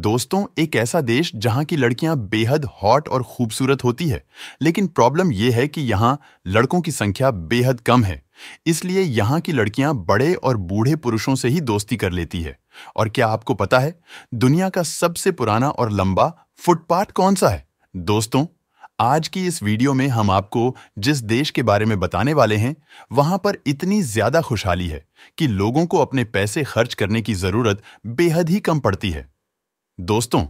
दोस्तों, एक ऐसा देश जहां की लड़कियां बेहद हॉट और खूबसूरत होती है, लेकिन प्रॉब्लम यह है कि यहां लड़कों की संख्या बेहद कम है। इसलिए यहां की लड़कियां बड़े और बूढ़े पुरुषों से ही दोस्ती कर लेती है। और क्या आपको पता है, दुनिया का सबसे पुराना और लंबा फुटपाथ कौन सा है? दोस्तों, आज की इस वीडियो में हम आपको जिस देश के बारे में बताने वाले हैं, वहां पर इतनी ज्यादा खुशहाली है कि लोगों को अपने पैसे खर्च करने की जरूरत बेहद ही कम पड़ती है। दोस्तों,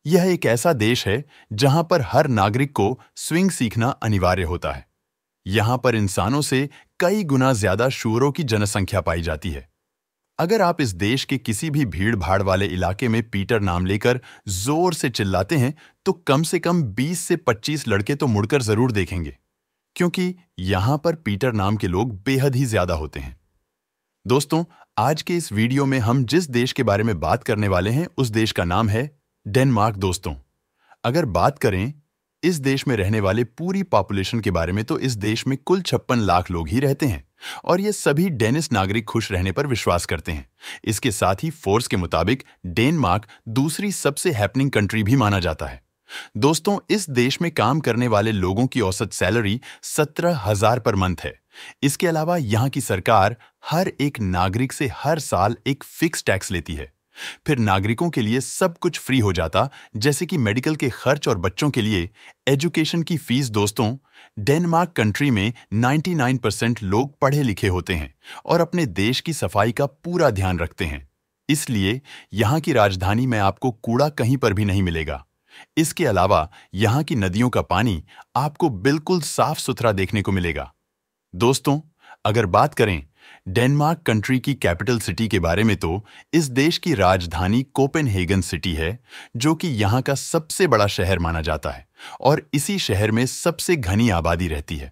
यह एक ऐसा देश है जहां पर हर नागरिक को स्विंग सीखना अनिवार्य होता है। यहां पर इंसानों से कई गुना ज्यादा शुअरों की जनसंख्या पाई जाती है। अगर आप इस देश के किसी भी भीड़-भाड़ वाले इलाके में पीटर नाम लेकर जोर से चिल्लाते हैं, तो कम से कम 20 से 25 लड़के तो मुड़कर जरूर देखेंगे, क्योंकि यहां पर पीटर नाम के लोग बेहद ही ज्यादा होते हैं। दोस्तों, आज के इस वीडियो में हम जिस देश के बारे में बात करने वाले हैं, उस देश का नाम है डेनमार्क। दोस्तों, अगर बात करें इस देश में रहने वाले पूरी पॉपुलेशन के बारे में, तो इस देश में कुल 56 लाख लोग ही रहते हैं और ये सभी डेनिश नागरिक खुश रहने पर विश्वास करते हैं। इसके साथ ही फोर्ब्स के मुताबिक डेनमार्क दूसरी सबसे हैपनिंग कंट्री भी माना जाता है। दोस्तों, इस देश में काम करने वाले लोगों की औसत सैलरी 17,000 पर मंथ है। इसके अलावा यहाँ की सरकार हर एक नागरिक से हर साल एक फिक्स टैक्स लेती है। फिर नागरिकों के लिए सब कुछ फ्री हो जाता, जैसे कि मेडिकल के खर्च और बच्चों के लिए एजुकेशन की फीस। दोस्तों, डेनमार्क कंट्री में 99% लोग पढ़े लिखे होते हैं और अपने देश की सफाई का पूरा ध्यान रखते हैं। इसलिए यहाँ की राजधानी में आपको कूड़ा कहीं पर भी नहीं मिलेगा। इसके अलावा यहाँ की नदियों का पानी आपको बिल्कुल साफ सुथरा देखने को मिलेगा। दोस्तों, अगर बात करें डेनमार्क कंट्री की कैपिटल सिटी के बारे में, तो इस देश की राजधानी कोपेनहेगन सिटी है, जो कि यहाँ का सबसे बड़ा शहर माना जाता है और इसी शहर में सबसे घनी आबादी रहती है।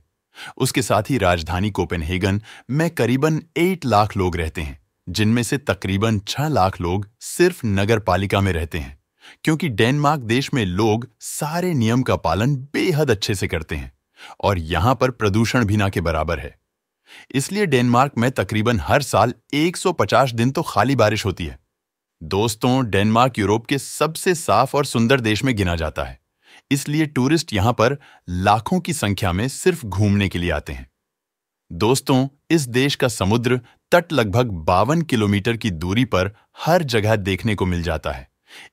उसके साथ ही राजधानी कोपेनहेगन में करीबन 8 लाख लोग रहते हैं, जिनमें से तकरीबन 6 लाख लोग सिर्फ नगर पालिका में रहते हैं, क्योंकि डेनमार्क देश में लोग सारे नियम का पालन बेहद अच्छे से करते हैं और यहाँ पर प्रदूषण भी ना के बराबर है। इसलिए डेनमार्क में तकरीबन हर साल 150 दिन तो खाली बारिश होती है। दोस्तों, डेनमार्क यूरोप के सबसे साफ और सुंदर देश में गिना जाता है, इसलिए टूरिस्ट यहाँ पर लाखों की संख्या में सिर्फ घूमने के लिए आते हैं। दोस्तों, इस देश का समुद्र तट लगभग 52 किलोमीटर की दूरी पर हर जगह देखने को मिल जाता है।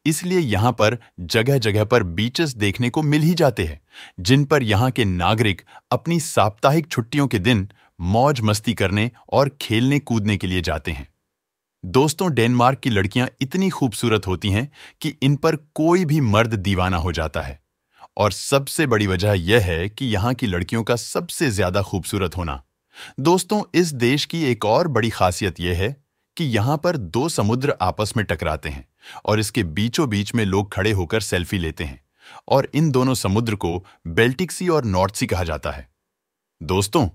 इसलिए यहाँ पर जगह जगह पर बीचेस देखने को मिल ही जाते हैं, जिन पर यहाँ के नागरिक अपनी साप्ताहिक छुट्टियों के दिन मौज मस्ती करने और खेलने कूदने के लिए जाते हैं। दोस्तों, डेनमार्क की लड़कियां इतनी खूबसूरत होती हैं कि इन पर कोई भी मर्द दीवाना हो जाता है। और सबसे बड़ी वजह यह है कि यहाँ की लड़कियों का सबसे ज्यादा खूबसूरत होना। दोस्तों, इस देश की एक और बड़ी खासियत यह है कि यहाँ पर 2 समुद्र आपस में टकराते हैं और इसके बीचों बीच में लोग खड़े होकर सेल्फी लेते हैं और इन दोनों समुद्र को बेल्टिक सी और नॉर्थ सी कहा जाता है। दोस्तों,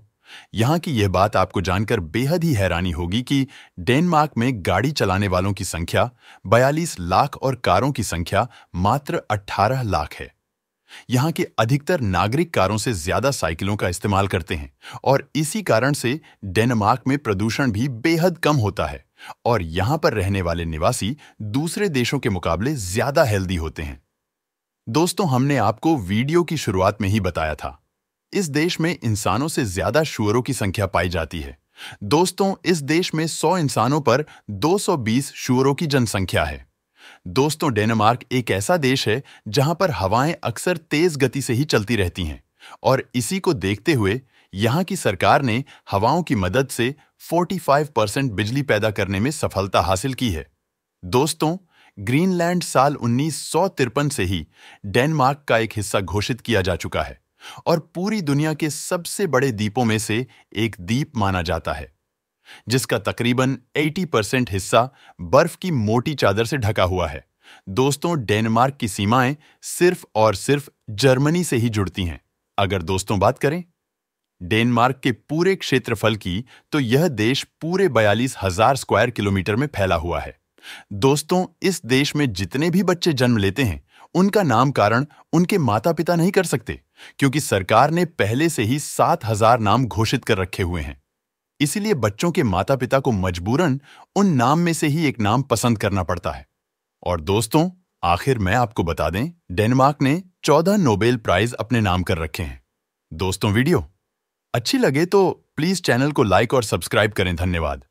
यहाँ की यह बात आपको जानकर बेहद ही हैरानी होगी कि डेनमार्क में गाड़ी चलाने वालों की संख्या 42 लाख और कारों की संख्या मात्र 18 लाख है। यहाँ के अधिकतर नागरिक कारों से ज्यादा साइकिलों का इस्तेमाल करते हैं और इसी कारण से डेनमार्क में प्रदूषण भी बेहद कम होता है और यहाँ पर रहने वाले निवासी दूसरे देशों के मुकाबले ज्यादा हेल्दी होते हैं। दोस्तों, हमने आपको वीडियो की शुरुआत में ही बताया था, इस देश में इंसानों से ज्यादा शुअरों की संख्या पाई जाती है। दोस्तों, इस देश में 100 इंसानों पर 220 शुअरों की जनसंख्या है। दोस्तों, डेनमार्क एक ऐसा देश है जहां पर हवाएं अक्सर तेज गति से ही चलती रहती हैं और इसी को देखते हुए यहां की सरकार ने हवाओं की मदद से 45% बिजली पैदा करने में सफलता हासिल की है। दोस्तों, ग्रीनलैंड साल 1953 से ही डेनमार्क का एक हिस्सा घोषित किया जा चुका है और पूरी दुनिया के सबसे बड़े द्वीपों में से एक द्वीप माना जाता है, जिसका तकरीबन 80% हिस्सा बर्फ की मोटी चादर से ढका हुआ है। दोस्तों, डेनमार्क की सीमाएं सिर्फ और सिर्फ जर्मनी से ही जुड़ती हैं। अगर दोस्तों बात करें डेनमार्क के पूरे क्षेत्रफल की, तो यह देश पूरे 42,000 स्क्वायर किलोमीटर में फैला हुआ है। दोस्तों, इस देश में जितने भी बच्चे जन्म लेते हैं, उनका नामकरण उनके माता पिता नहीं कर सकते, क्योंकि सरकार ने पहले से ही 7,000 नाम घोषित कर रखे हुए हैं। इसीलिए बच्चों के माता पिता को मजबूरन उन नाम में से ही एक नाम पसंद करना पड़ता है। और दोस्तों, आखिर में आपको बता दें, डेनमार्क ने 14 नोबेल प्राइज अपने नाम कर रखे हैं। दोस्तों, वीडियो अच्छी लगे तो प्लीज चैनल को लाइक और सब्सक्राइब करें। धन्यवाद।